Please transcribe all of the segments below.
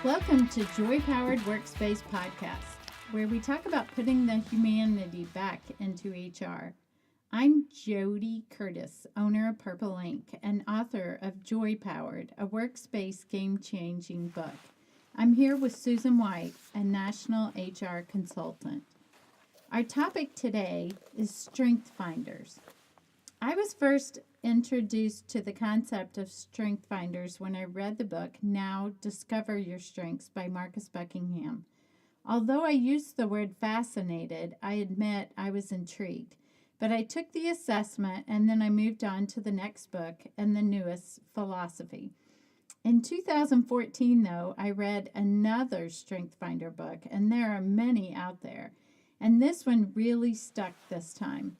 Welcome to Joy Powered Workspace Podcast, where we talk about putting the humanity back into HR. I'm Jody Curtis, owner of Purple Ink and author of Joy Powered, a workspace game-changing book. I'm here with Susan White, a national HR consultant. Our topic today is StrengthsFinders. I was first introduced to the concept of StrengthsFinders when I read the book, Now Discover Your Strengths by Marcus Buckingham. Although I used the word fascinated, I admit I was intrigued. But I took the assessment and then I moved on to the next book and the newest, Philosophy. In 2014, though, I read another StrengthsFinder book, and there are many out there. And this one really stuck this time.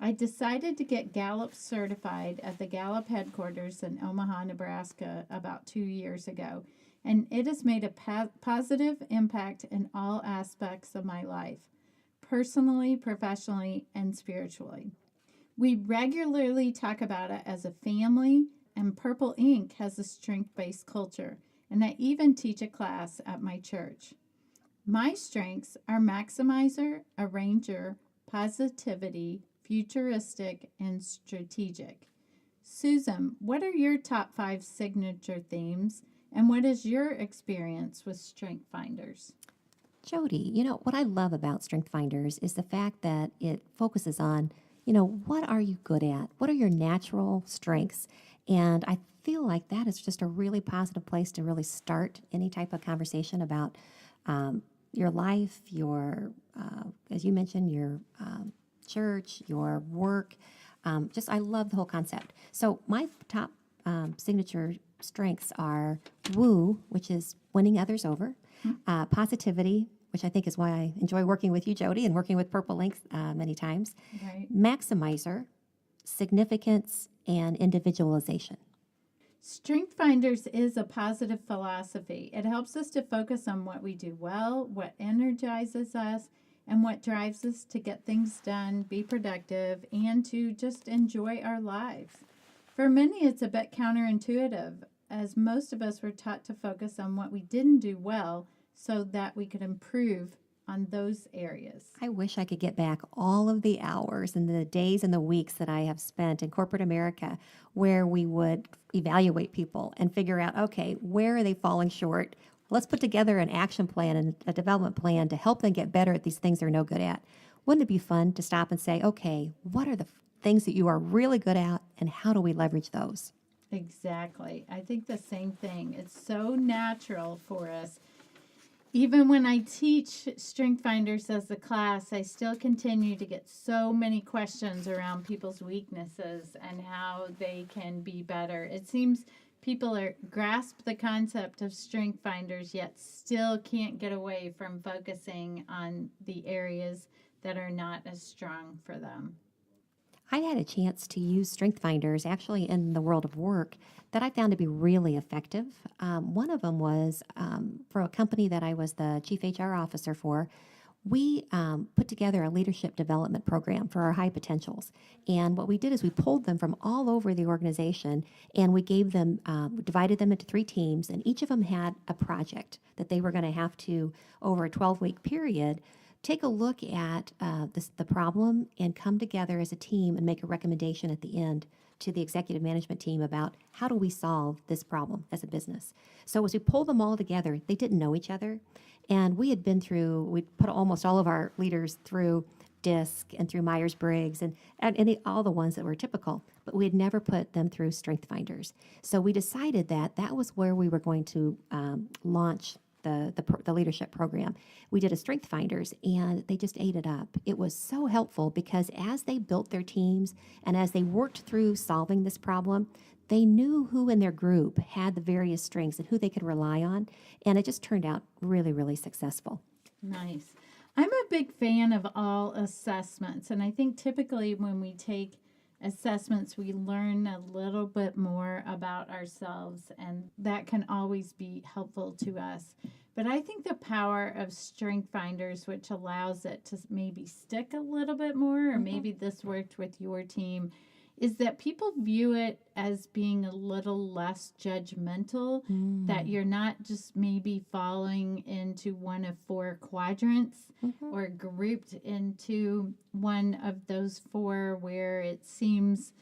I decided to get Gallup certified at the Gallup headquarters in Omaha, Nebraska about 2 years ago, and it has made a positive impact in all aspects of my life, personally, professionally, and spiritually. We regularly talk about it as a family, and Purple Ink has a strength-based culture, and I even teach a class at my church. My strengths are maximizer, arranger, positivity, futuristic, and strategic. Susan, what are your top 5 signature themes, and what is your experience with StrengthsFinders? Jody, what I love about StrengthsFinders is the fact that it focuses on, what are you good at? What are your natural strengths? And I feel like that is just a really positive place to really start any type of conversation about your life, your, as you mentioned, your church, your work. I love the whole concept. So my top signature strengths are woo, which is winning others over, positivity, which I think is why I enjoy working with you, Jody, and working with Purple Ink many times, Right. maximizer, significance, and individualization. StrengthsFinders is a positive philosophy. It helps us to focus on what we do well, what energizes us, and what drives us to get things done, be productive, and to just enjoy our lives. For many, it's a bit counterintuitive, as most of us were taught to focus on what we didn't do well so that we could improve on those areas. I wish I could get back all of the hours and the days and the weeks that I have spent in corporate America where we would evaluate people and figure out, okay, where are they falling short? Let's put together an action plan and a development plan to help them get better at these things they're no good at. Wouldn't it be fun to stop and say, okay, what are the things that you are really good at and how do we leverage those? Exactly. I think the same thing. It's so natural for us. Even when I teach StrengthsFinders as a class, I still continue to get so many questions around people's weaknesses and how they can be better. It seems people grasp the concept of StrengthsFinders, yet still can't get away from focusing on the areas that are not as strong for them. I had a chance to use StrengthsFinders actually in the world of work that I found to be really effective. One of them was for a company that I was the chief HR officer for. We put together a leadership development program for our high potentials. And what we did is we pulled them from all over the organization and we gave them, divided them into 3 teams, and each of them had a project that they were going to have to, over a 12-week period, take a look at the problem and come together as a team and make a recommendation at the end to the executive management team about how do we solve this problem as a business. So as we pulled them all together, they didn't know each other. And we put almost all of our leaders through DISC and through Myers-Briggs and all the ones that were typical, but we had never put them through StrengthsFinders. So we decided that was where we were going to launch the leadership program. We did a StrengthsFinders and they just ate it up. It was so helpful because as they built their teams and as they worked through solving this problem, they knew who in their group had the various strengths and who they could rely on, and it just turned out really, really successful. Nice. I'm a big fan of all assessments, and I think typically when we take assessments, we learn a little bit more about ourselves, and that can always be helpful to us. But I think the power of StrengthsFinders, which allows it to maybe stick a little bit more, or maybe this worked with your team, is that people view it as being a little less judgmental, that you're not just maybe falling into one of four quadrants or grouped into one of those four where it seems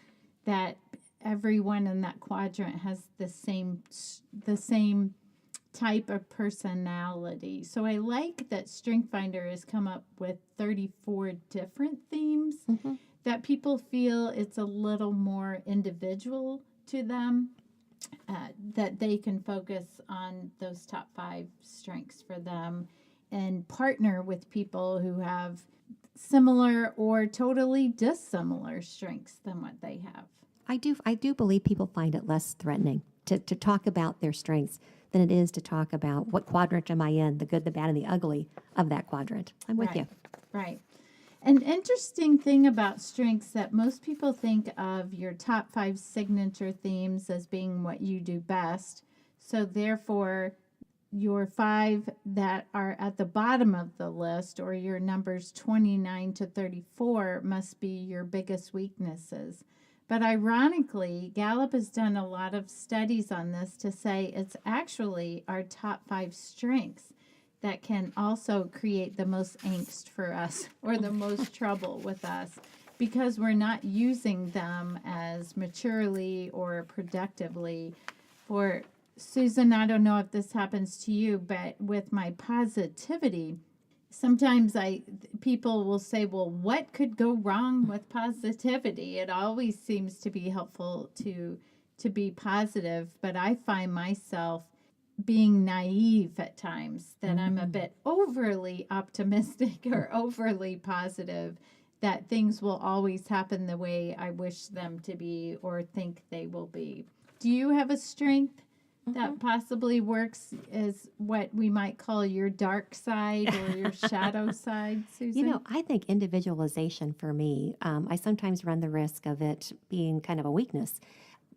that everyone in that quadrant has the same type of personality. So I like that StrengthsFinder has come up with 34 different themes that people feel it's a little more individual to them, that they can focus on those top 5 strengths for them and partner with people who have similar or totally dissimilar strengths than what they have. I do believe people find it less threatening to talk about their strengths than it is to talk about what quadrant am I in, the good, the bad, and the ugly of that quadrant. I'm with you. Right. An interesting thing about strengths that most people think of your top 5 signature themes as being what you do best. So therefore, your 5 that are at the bottom of the list, or your numbers 29 to 34, must be your biggest weaknesses. But ironically, Gallup has done a lot of studies on this to say it's actually our top 5 strengths that can also create the most angst for us or the most trouble with us, because we're not using them as maturely or productively. For Susan, I don't know if this happens to you, but with my positivity, sometimes people will say, well, what could go wrong with positivity? It always seems to be helpful to be positive, but I find myself being naive at times, that I'm a bit overly optimistic or overly positive, that things will always happen the way I wish them to be or think they will be. Do you have a strength that possibly works as what we might call your dark side or your shadow side, Susan? I think individualization for me, I sometimes run the risk of it being kind of a weakness.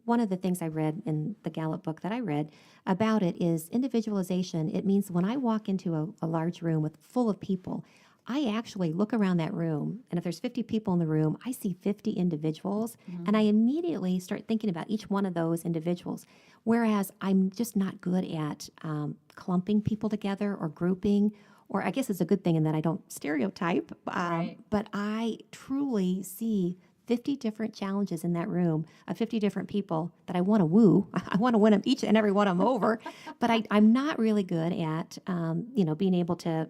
One of the things I read in the Gallup book that I read about it is individualization. It means when I walk into a large room full of people, I actually look around that room, and if there's 50 people in the room, I see 50 individuals, and I immediately start thinking about each one of those individuals. Whereas I'm just not good at clumping people together or grouping, or I guess it's a good thing in that I don't stereotype, but I truly see 50 different challenges in that room of 50 different people that I want to woo. I want to win them each and every one of them over, but I'm not really good at, being able to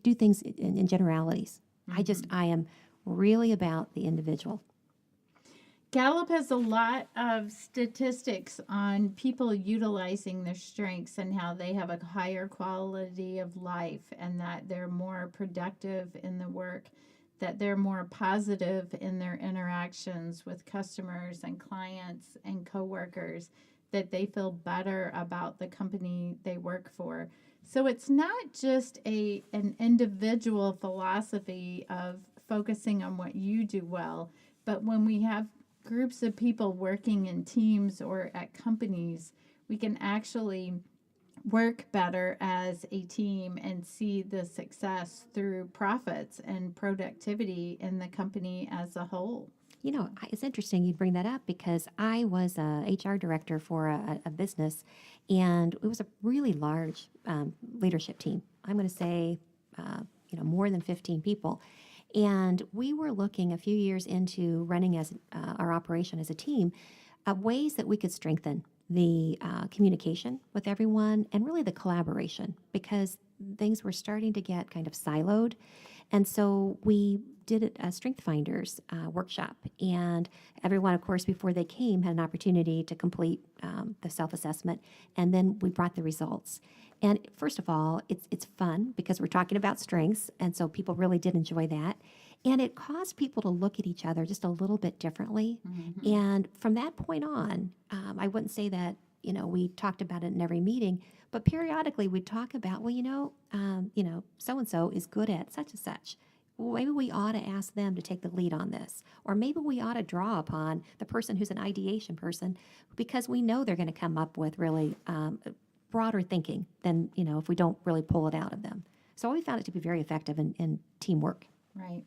do things in generalities. I am really about the individual. Gallup has a lot of statistics on people utilizing their strengths and how they have a higher quality of life, and that they're more productive in the work, that they're more positive in their interactions with customers and clients and coworkers, that they feel better about the company they work for. So it's not just an individual philosophy of focusing on what you do well, but when we have groups of people working in teams or at companies, we can actually work better as a team and see the success through profits and productivity in the company as a whole. It's interesting you bring that up because I was a HR director for a business, and it was a really large leadership team. I'm going to say, more than 15 people. And we were looking a few years into running as our operation as a team of ways that we could strengthen the communication with everyone and really the collaboration, because things were starting to get kind of siloed. And so we did a StrengthsFinders workshop, and everyone, of course, before they came, had an opportunity to complete the self-assessment, and then we brought the results. And first of all, it's fun because we're talking about strengths, and so people really did enjoy that. And it caused people to look at each other just a little bit differently. And from that point on, I wouldn't say that, we talked about it in every meeting, but periodically we'd talk about, so-and-so is good at such and such. Well, maybe we ought to ask them to take the lead on this. Or maybe we ought to draw upon the person who's an ideation person, because we know they're going to come up with really broader thinking than, if we don't really pull it out of them. So we found it to be very effective in teamwork. Right.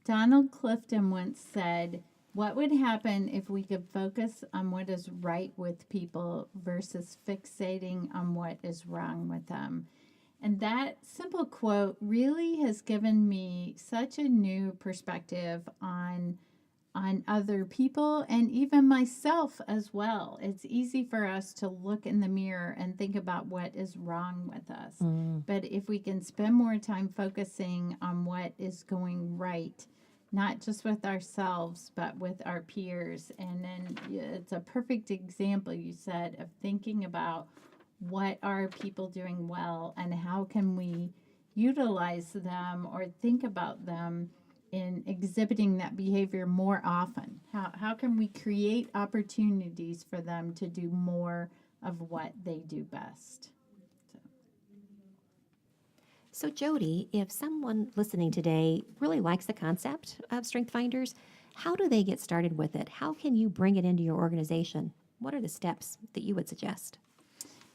Donald Clifton once said, What would happen if we could focus on what is right with people versus fixating on what is wrong with them? And that simple quote really has given me such a new perspective on other people and even myself as well. It's easy for us to look in the mirror and think about what is wrong with us. But if we can spend more time focusing on what is going right, not just with ourselves, but with our peers. And then it's a perfect example, you said, of thinking about what are people doing well and how can we utilize them or think about them in exhibiting that behavior more often. How can we create opportunities for them to do more of what they do best? So, Jody, if someone listening today really likes the concept of StrengthsFinders, how do they get started with it? How can you bring it into your organization? What are the steps that you would suggest?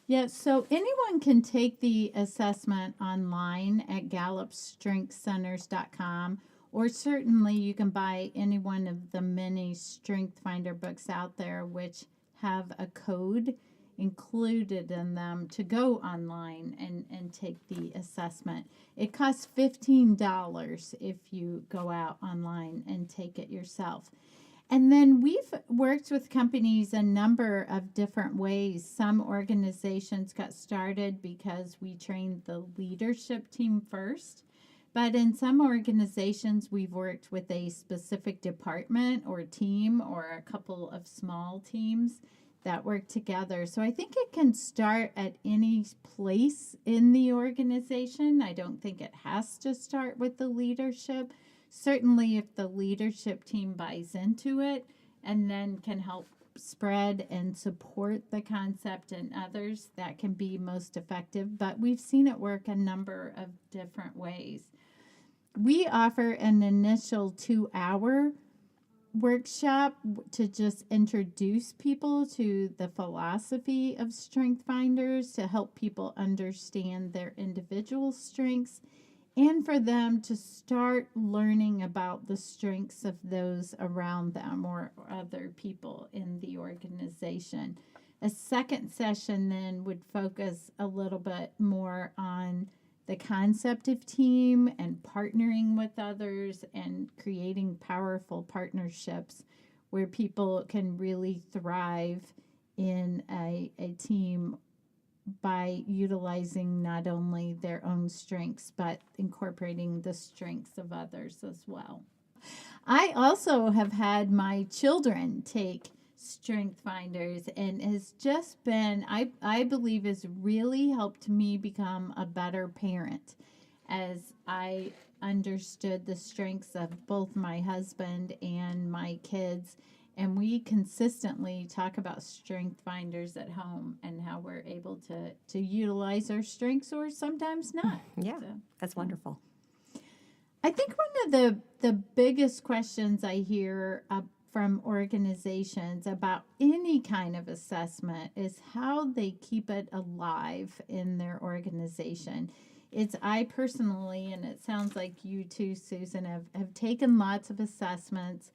Yeah, so anyone can take the assessment online at gallupstrengthscenters.com, or certainly you can buy any one of the many StrengthsFinder books out there which have a code included in them to go online and take the assessment. It costs $15 if you go out online and take it yourself. And then we've worked with companies a number of different ways. Some organizations got started because we trained the leadership team first. But in some organizations, we've worked with a specific department or team or a couple of small teams that work together. So I think it can start at any place in the organization. I don't think it has to start with the leadership. Certainly, if the leadership team buys into it and then can help spread and support the concept in others, that can be most effective. But we've seen it work a number of different ways. We offer an initial 2-hour workshop to just introduce people to the philosophy of StrengthsFinders, to help people understand their individual strengths and for them to start learning about the strengths of those around them or other people in the organization. A second session then would focus a little bit more on the concept of team and partnering with others and creating powerful partnerships where people can really thrive in a team by utilizing not only their own strengths, but incorporating the strengths of others as well. I also have had my children take StrengthsFinders, and has just been, I believe, has really helped me become a better parent as I understood the strengths of both my husband and my kids. And we consistently talk about StrengthsFinders at home and how we're able to utilize our strengths or sometimes not. Yeah, that's wonderful. I think one of the biggest questions I hear from organizations about any kind of assessment is how they keep it alive in their organization. I personally, and it sounds like you too, Susan, have taken lots of assessments,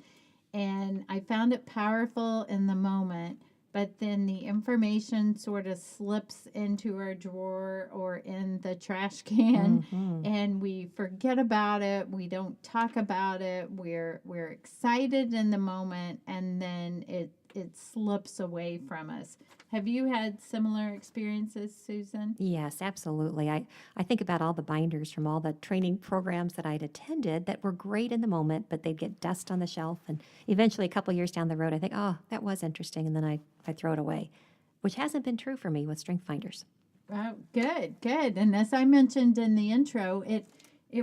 and I found it powerful in the moment, but then the information sort of slips into our drawer or in the trash can, and we forget about it. We don't talk about it. We're excited in the moment, and then it slips away from us. Have you had similar experiences, Susan? Yes, absolutely. I think about all the binders from all the training programs that I'd attended that were great in the moment, but they'd get dust on the shelf. And eventually, a couple years down the road, I think, oh, that was interesting. And then I throw it away, which hasn't been true for me with StrengthsFinders. Oh, good. And as I mentioned in the intro, it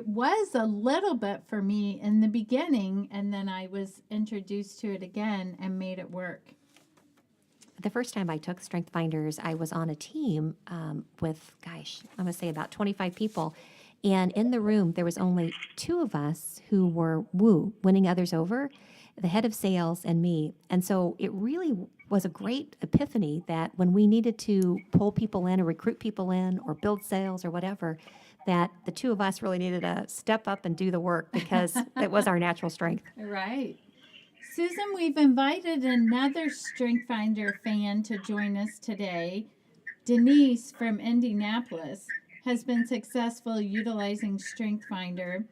was a little bit for me in the beginning, and then I was introduced to it again and made it work. The first time I took StrengthsFinders, I was on a team with, I'm going to say about 25 people. And in the room, there was only 2 of us who were winning others over, the head of sales and me. And so it really was a great epiphany that when we needed to pull people in or recruit people in or build sales or whatever, that the 2 of us really needed to step up and do the work because it was our natural strength. Right. Susan, we've invited another StrengthsFinder fan to join us today. Denise from Indianapolis has been successful utilizing StrengthsFinder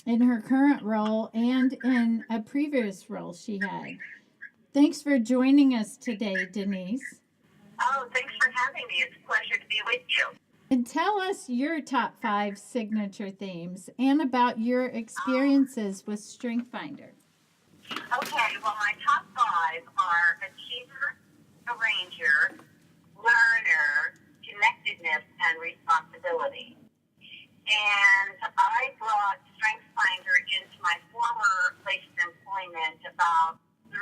in her current role and in a previous role she had. Thanks for joining us today, Denise. Oh, thanks for having me. It's a pleasure to be with you. And tell us your top 5 signature themes and about your experiences with StrengthsFinder. Okay, well, my top 5 are achiever, arranger, learner, connectedness, and responsibility. And I brought StrengthsFinder into my former place of employment about 3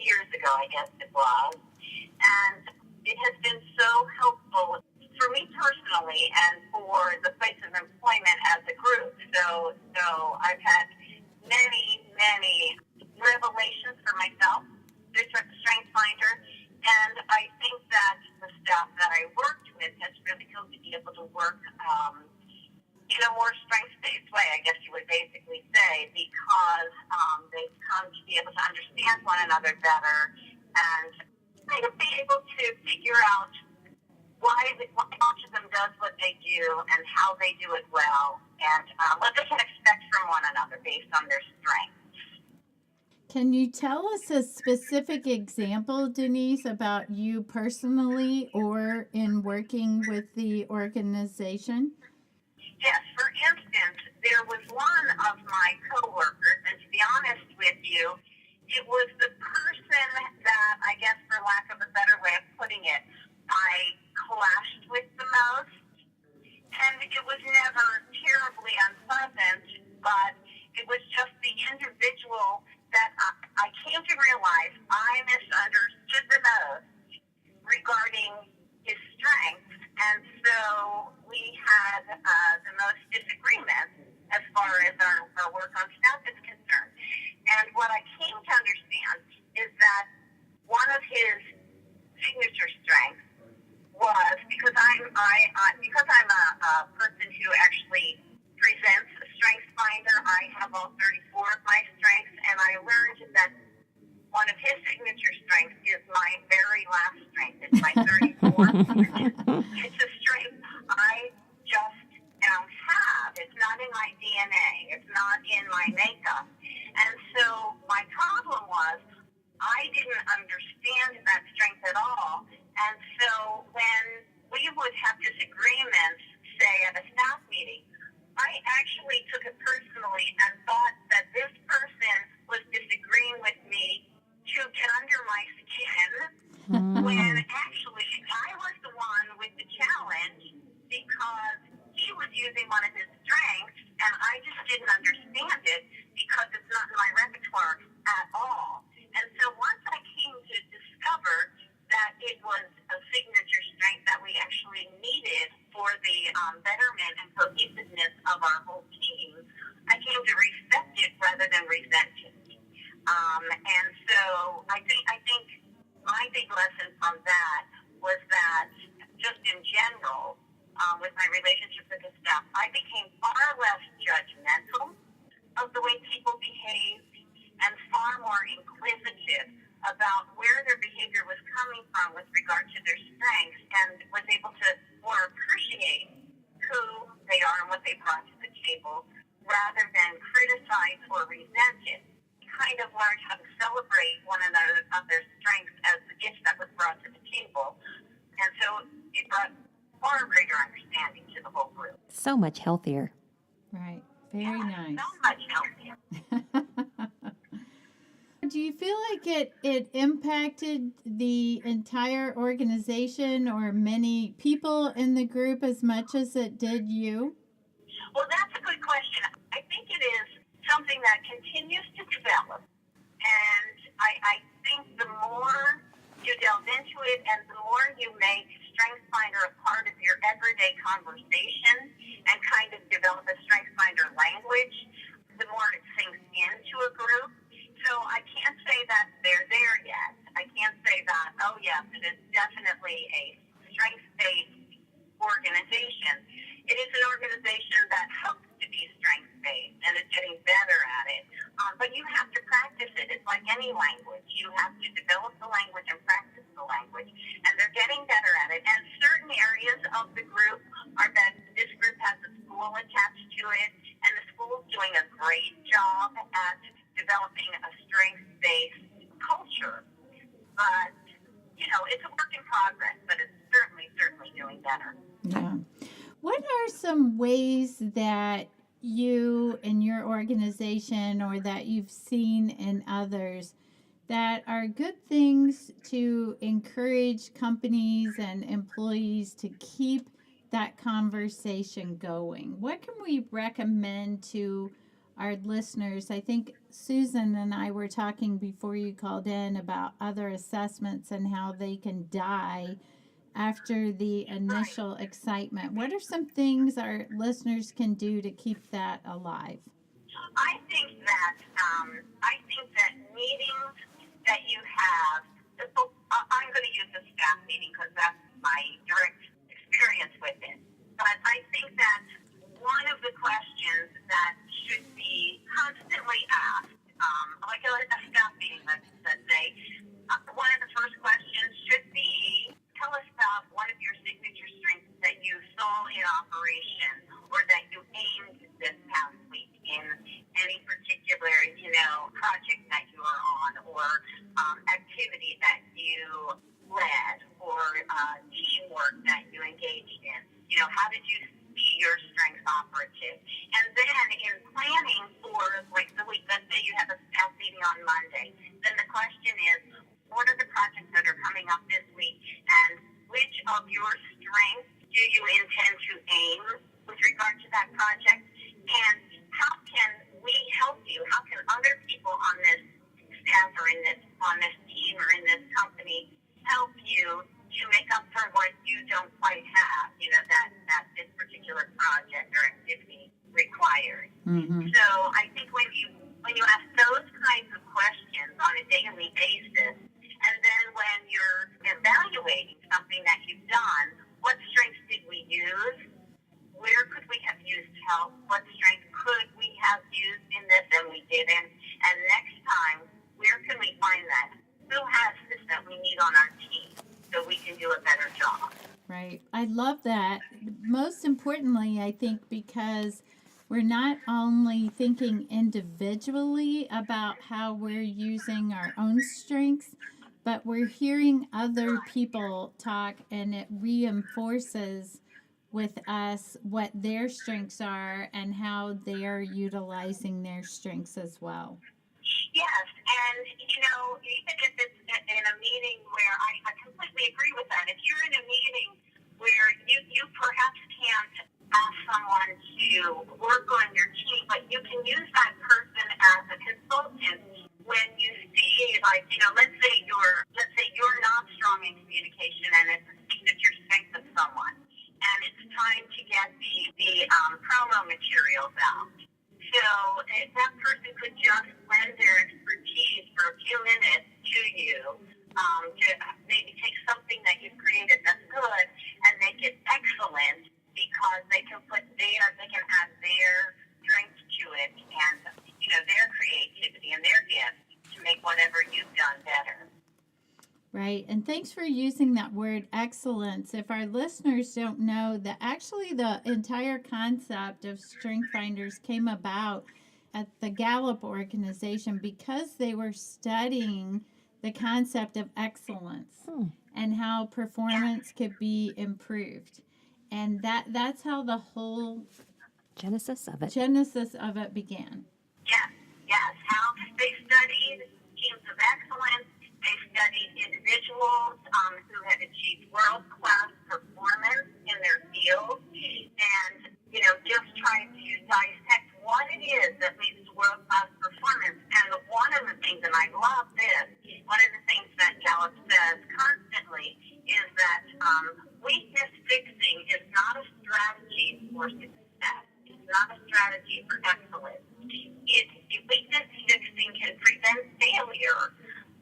years ago, I guess it was. And it has been so helpful for me personally and for the place of employment as a group. So I've had many revelations for myself through StrengthsFinder. And I think that the staff that I worked with has really come to be able to work in a more strengths-based way, I guess you would basically say, because they've come to be able to understand one another better and kind of be able to figure out why each of them does what they do and how they do it well, and what they can expect from one another based on their strengths. Can you tell us a specific example, Denise, about you personally or in working with the organization? Yes, for instance, there was one of my coworkers, and to be honest with you, it was the person that, I guess for lack of a better way of putting it, I clashed with the most. And it was never terribly unpleasant, but it was just the individual that I came to realize I misunderstood the most regarding his strengths. And so we had the most disagreements as far as our work on staff is concerned. And what I came to understand is that one of his signature strengths was, because I'm a person who actually presents a StrengthsFinder. I have all 34 of my strengths, and I learned that one of his signature strengths is my very last strength. It's my 34. It's a strength I just don't have. It's not in my DNA. It's not in my makeup. And so my problem was I didn't understand that strength at all. And so when we would have disagreements, say at a staff meeting, I actually took it personally and thought that this person was disagreeing with me to get under my skin, when actually I was the one with the challenge because he was using one of his strengths and I just didn't understand it because it's not in my repertoire at all. And so once I came to discover that it was a signature strength that we actually needed for the betterment and cohesiveness of our whole team, I came to respect it rather than resent it. And so I think my big lesson from that was that just in general, with my relationship with the staff, I became far less judgmental of the way people behaved and far more inquisitive about where their behavior was coming from with regard to their strengths, and was able to more appreciate who they are and what they brought to the table rather than criticize or resent it. Kind of learned how to celebrate one another's strengths as the gift that was brought to the table. And so it brought far greater understanding to the whole group. So much healthier. Right. Very nice. So much healthier. Do you feel like it impacted the entire organization or many people in the group as much as it did you? Well, that's a good question. I think it is something that continues to develop. And I think the more you delve into it and the more you make StrengthsFinder a part of your everyday conversation and kind of develop a StrengthsFinder language, the more it sinks into a group. So I can't say that they're there yet. I can't say that, oh yes, it is definitely a strengths-based organization. It is an organization that hopes to be strengths-based and is getting better at it. But you have to practice it. It's like any You have to develop the language and practice the language, and they're getting better at it. And certain areas of the group are that this group has a school attached to it, and the school's doing a great job at developing a strengths-based culture. But, it's a work in progress, but it's certainly doing better. Yeah. What are some ways that you and your organization or that you've seen in others that are good things to encourage companies and employees to keep that conversation going? What can we recommend to our listeners? I think Susan and I were talking before you called in about other assessments and how they can die after the initial excitement. What are some things our listeners can do to keep that alive? I think that meetings that you have, I'm going to use the staff meeting because that's my direct experience with it. But I think that one of the questions that should be constantly asked, like a staff meeting, let's say, one of the first questions should be, tell us about one of your signature strengths that you saw in operation or that you aimed this past week in any particular, project that you are on or activity that you led or teamwork that you engaged in. How did you see your strengths operative? And then in planning for the week, let's say you have a staff meeting on Monday, then the question is, what are the projects that are coming up this week, and which of your strengths do you intend to aim with regard to that project, and how can we help you? How can other people on this staff or on this team or in this company help you to make up for what you don't quite have, that this particular project or activity requires? Mm-hmm. So I think when you ask those kinds of questions on a daily basis, and then when you're evaluating something that you've done, what strengths did we use? Where could we have used help? What strength could we have used in this and we didn't? And next time, where can we find that? Who has this that we need on our team so we can do a better job? Right. I love that. Most importantly, I think because we're not only thinking individually about how we're using our own strengths, but we're hearing other people talk, and it reinforces with us what their strengths are and how they're utilizing their strengths as well. Yes, and even if it's in a meeting where I completely agree with that, if you're in a meeting where you perhaps can't ask someone to work on your team, but you can use that person as a consultant when you see, let's say you're not strong in communication and it's a signature strength of someone, and it's time to get the promo materials out. So if that person could just lend their expertise for a few minutes to you, to maybe take something that you've created that's good and make it excellent, because they can add their strengths to it and their creativity and their gifts to make whatever you've done better. Right. And thanks for using that word excellence. If our listeners don't know that actually the entire concept of StrengthsFinders came about at the Gallup organization because they were studying the concept of excellence and how performance could be improved. And that's how the whole Genesis of it began. Yes. How they studied teams of excellence. They studied individuals who had achieved world-class performance in their field, and just tried to dissect what it is that leads to world-class performance. And one of the things, and I love this, one of the things that Gallup says constantly is that weakness fixing is not a strategy for success. It's not a strategy for excellence. Weakness fixing can prevent failure,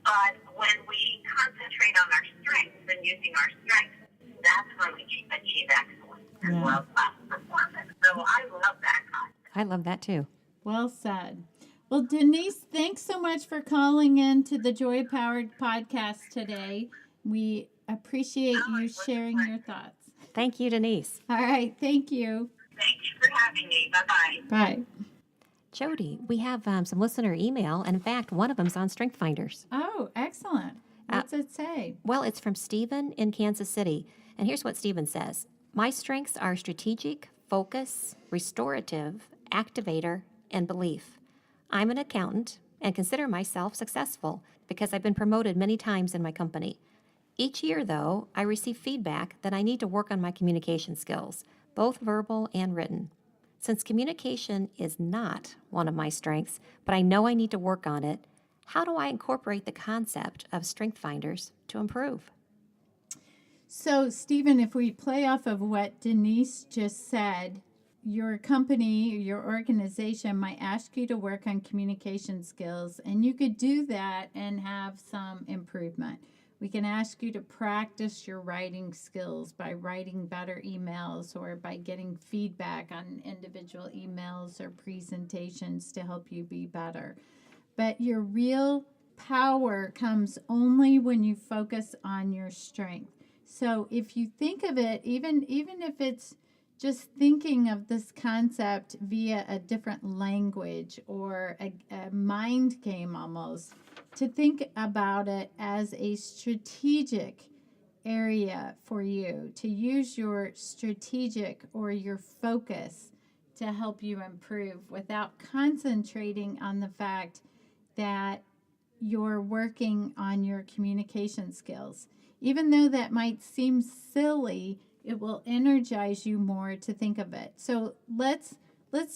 but when we concentrate on our strengths and using our strengths, that's when we achieve excellence and world-class performance. So I love that concept. I love that too. Well said. Well, Denise, thanks so much for calling in to the Joy Powered podcast today. We appreciate Oh, you it was a sharing your pleasure. thoughts. Thank you, Denise. All right. Thank you. Thank you for having me. Bye-bye. Bye. Jody, we have some listener email, and in fact, one of them's on StrengthsFinders. Oh, excellent. What's it say? Well, it's from Stephen in Kansas City. And here's what Stephen says. My strengths are strategic, focus, restorative, activator, and belief. I'm an accountant and consider myself successful because I've been promoted many times in my company. Each year, though, I receive feedback that I need to work on my communication skills, both verbal and written. Since communication is not one of my strengths, but I know I need to work on it, how do I incorporate the concept of StrengthsFinders to improve? So, Stephen, if we play off of what Denise just said, your company, your organization might ask you to work on communication skills, and you could do that and have some improvement. We can ask you to practice your writing skills by writing better emails or by getting feedback on individual emails or presentations to help you be better. But your real power comes only when you focus on your strength. So if you think of it, even if it's just thinking of this concept via a different language or a mind game almost, to think about it as a strategic area for you, to use your strategic or your focus to help you improve without concentrating on the fact that you're working on your communication skills. Even though that might seem silly, it will energize you more to think of it. So let's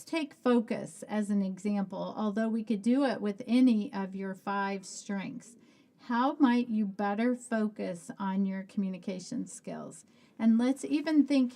take focus as an example, although we could do it with any of your 5 strengths. How might you better focus on your communication skills? And let's even think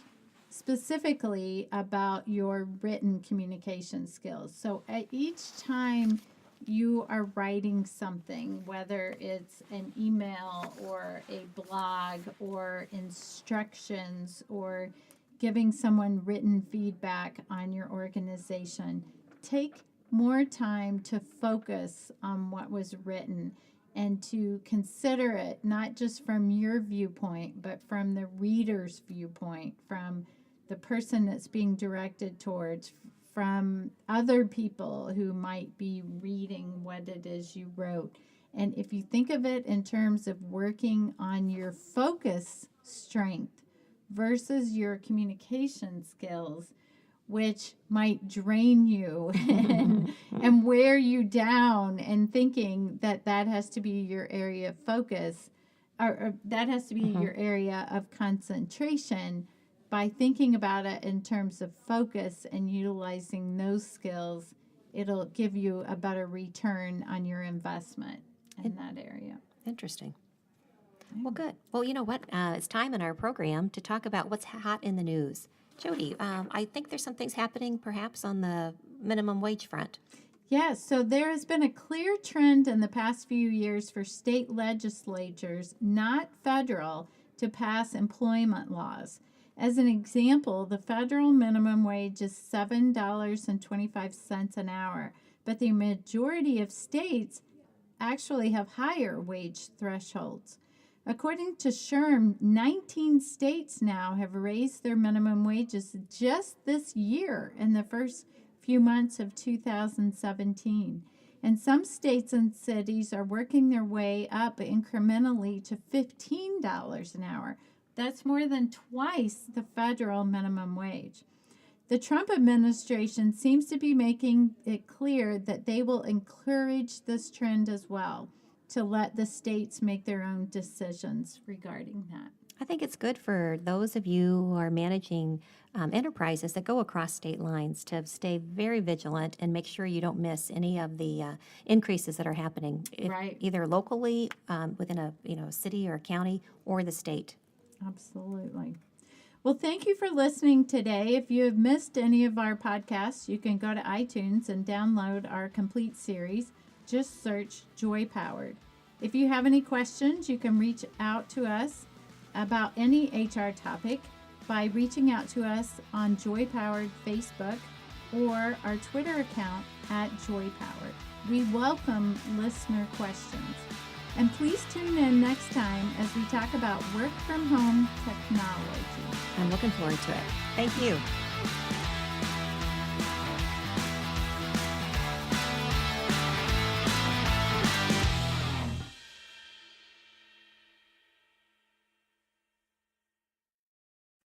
specifically about your written communication skills. So at each time you are writing something, whether it's an email or a blog or instructions or giving someone written feedback on your organization, take more time to focus on what was written and to consider it not just from your viewpoint, but from the reader's viewpoint, from the person that's being directed towards, from other people who might be reading what it is you wrote. And if you think of it in terms of working on your focus strength versus your communication skills, which might drain you and wear you down, and thinking that that has to be your area of focus, or that has to be your area of concentration, by thinking about it in terms of focus and utilizing those skills, it'll give you a better return on your investment in that area. Interesting. Well, good. Well, you know what? It's time in our program to talk about what's hot in the news. Jody, I think there's some things happening perhaps on the minimum wage front. Yes, so there has been a clear trend in the past few years for state legislatures, not federal, to pass employment laws. As an example, the federal minimum wage is $7.25 an hour, but the majority of states actually have higher wage thresholds. According to SHRM, 19 states now have raised their minimum wages just this year in the first few months of 2017. And some states and cities are working their way up incrementally to $15 an hour. That's more than twice the federal minimum wage. The Trump administration seems to be making it clear that they will encourage this trend as well, to let the states make their own decisions regarding that. I think it's good for those of you who are managing enterprises that go across state lines to stay very vigilant and make sure you don't miss any of the increases that are happening, Right. either locally within a city or a county or the state. Absolutely. Well, thank you for listening today. If you have missed any of our podcasts, you can go to iTunes and download our complete series. Just search Joy Powered. If you have any questions, you can reach out to us about any HR topic by reaching out to us on Joy Powered Facebook or our Twitter account @JoyPowered. We welcome listener questions. And please tune in next time as we talk about work from home technology. I'm looking forward to it. Thank you.